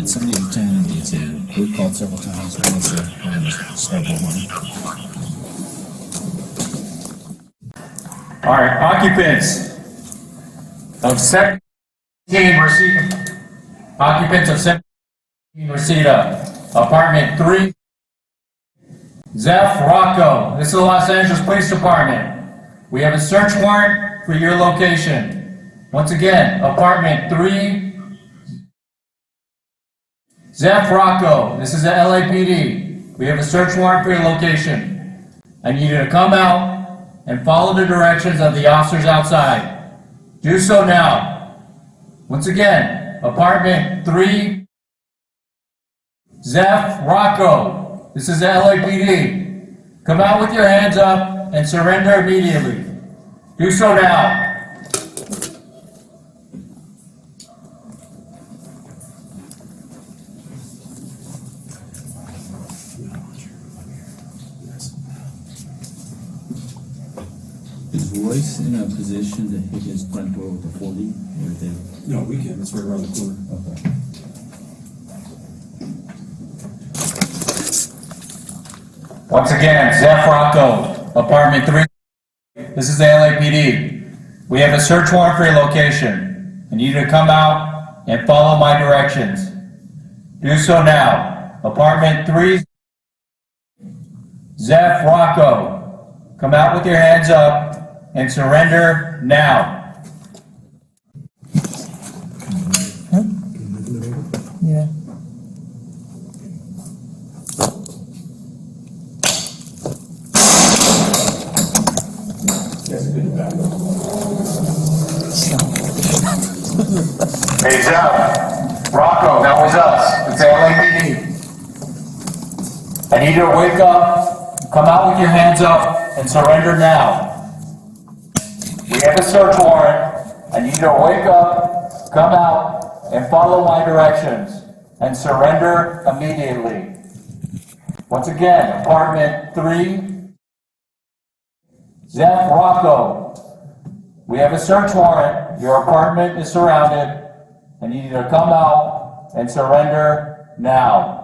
Alright, somebody returning detail. We've called several times. When is the start one? Alright, occupants of 17 Reseda. Occupants of 17 Reseda. Apartment 3. Zeff Rocco. This is the Los Angeles Police Department. We have a search warrant for your location. Once again, apartment 3. Zeff Rocco, this is the LAPD. We have a search warrant for your location. I need you to come out and follow the directions of the officers outside. Do so now. Once again, apartment 3, Zeff Rocco, this is the LAPD. Come out with your hands up and surrender immediately. Do so now. Is Royce in a position to hit his front door with a 40? Or they... No, we can. It's right around the corner. Okay. Once again, Zeff Rocco, apartment 3. This is the LAPD. We have a search warrant for your location. I need you to come out and follow my directions. Do so now. Apartment 3, Zeff Rocco. Come out with your hands up and surrender now. Yeah. Hey, Zeff Rocco, that was us. It's LAPD. I need you to wake up, come out with your hands up, and surrender now. We have a search warrant. I need you to wake up, come out, and follow my directions, and surrender immediately. Once again, apartment 3, Zeff Rocco. We have a search warrant. Your apartment is surrounded. I need you to come out and surrender now.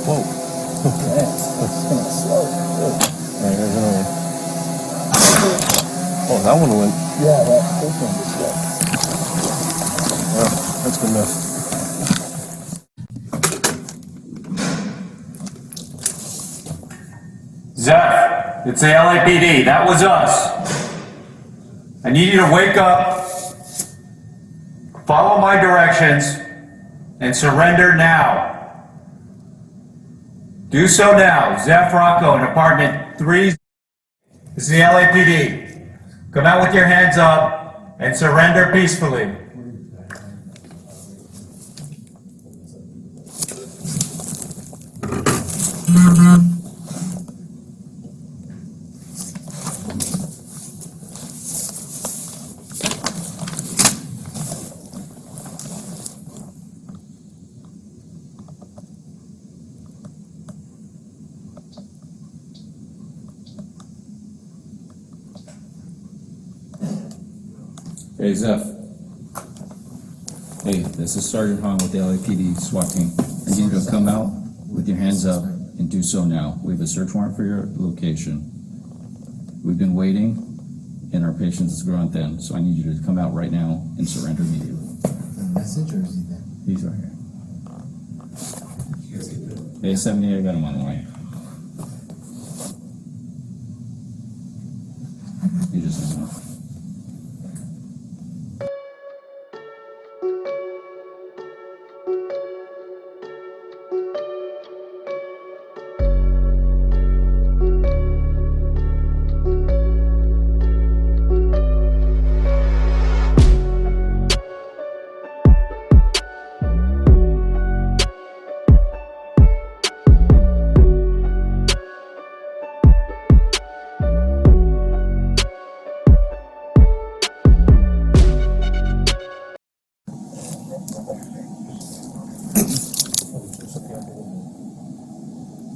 Whoa. Okay. That's kind of slow. Alright, here's another one. Oh, that one went. Yeah, this one was slow. Well, that's good enough. Zeff, it's the LAPD. That was us. I need you to wake up, follow my directions, and surrender now. Do so now. Zeff Rocco in apartment 3. This is the LAPD. Come out with your hands up and surrender peacefully. Hey, Zeff. Hey, this is Sergeant Hong with the LAPD SWAT team. I need you to come out with your hands up and do so now. We have a search warrant for your location. We've been waiting, and our patience is growing thin, so I need you to come out right now and surrender immediately. Message or is he there? He's right here. Hey, 78, I got him on the line. He just hung up.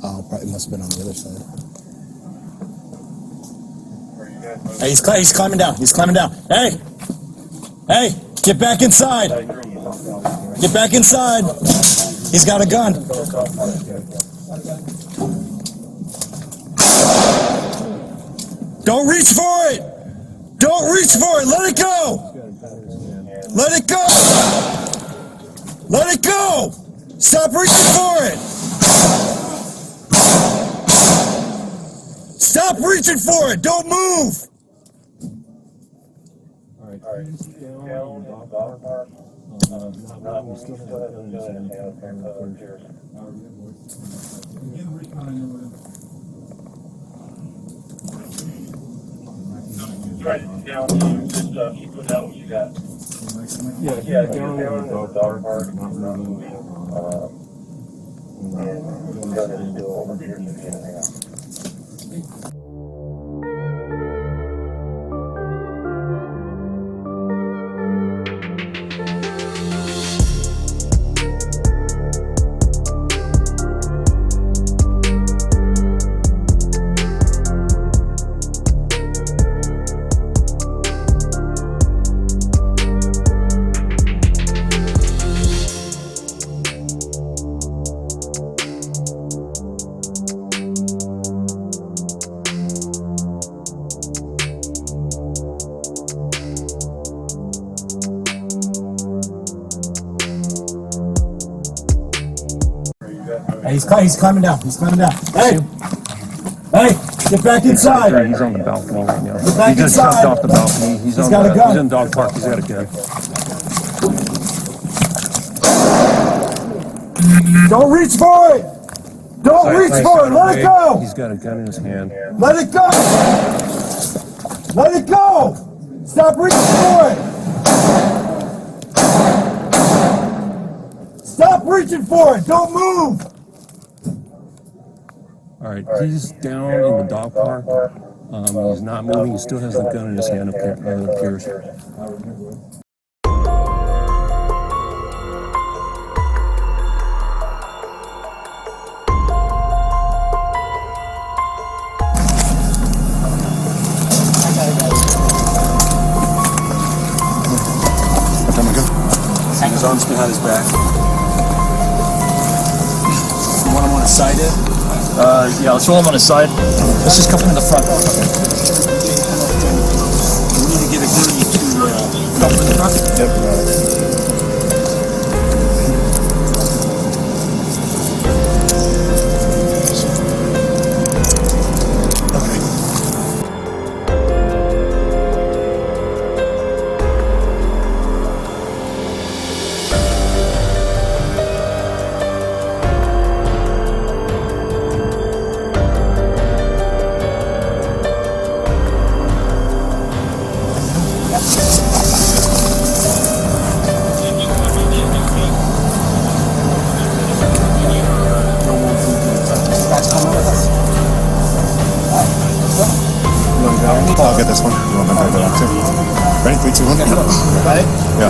Oh, probably must have been on the other side. Hey, he's climbing down. He's climbing down. Hey! Hey! Get back inside! Get back inside! He's got a gun. Don't reach for it! Don't reach for it! Let it go! Let it go! Let it go! Stop reaching for it! Stop reaching for it! Don't move! Try to down just keep putting out what you got. Yeah, down in the dog park, not moving. And the gun is still over here in the house. Hey, he's climbing down. He's climbing down. Hey! Hey! Get back inside! He's on the balcony right now. Get back He just inside. jumped off the balcony. He's got a gun. He's in dog park. He's got a gun. Don't reach for it! Don't reach for it! Let it go! He's got a gun in his hand. Let it go! Let it go! Stop reaching for it! Stop reaching for it! Don't move! All right, he's down in the dog park. He's not moving. He still has the gun in his hand. It appears. His arms behind his back. You want him on a side hip? Yeah, let's roll him on his side. Let's just come from the front. We need to get a gurney to Come from the front? I'll get this one. You want me to go back too? Ready? 3, 2, 1. Right? Yeah.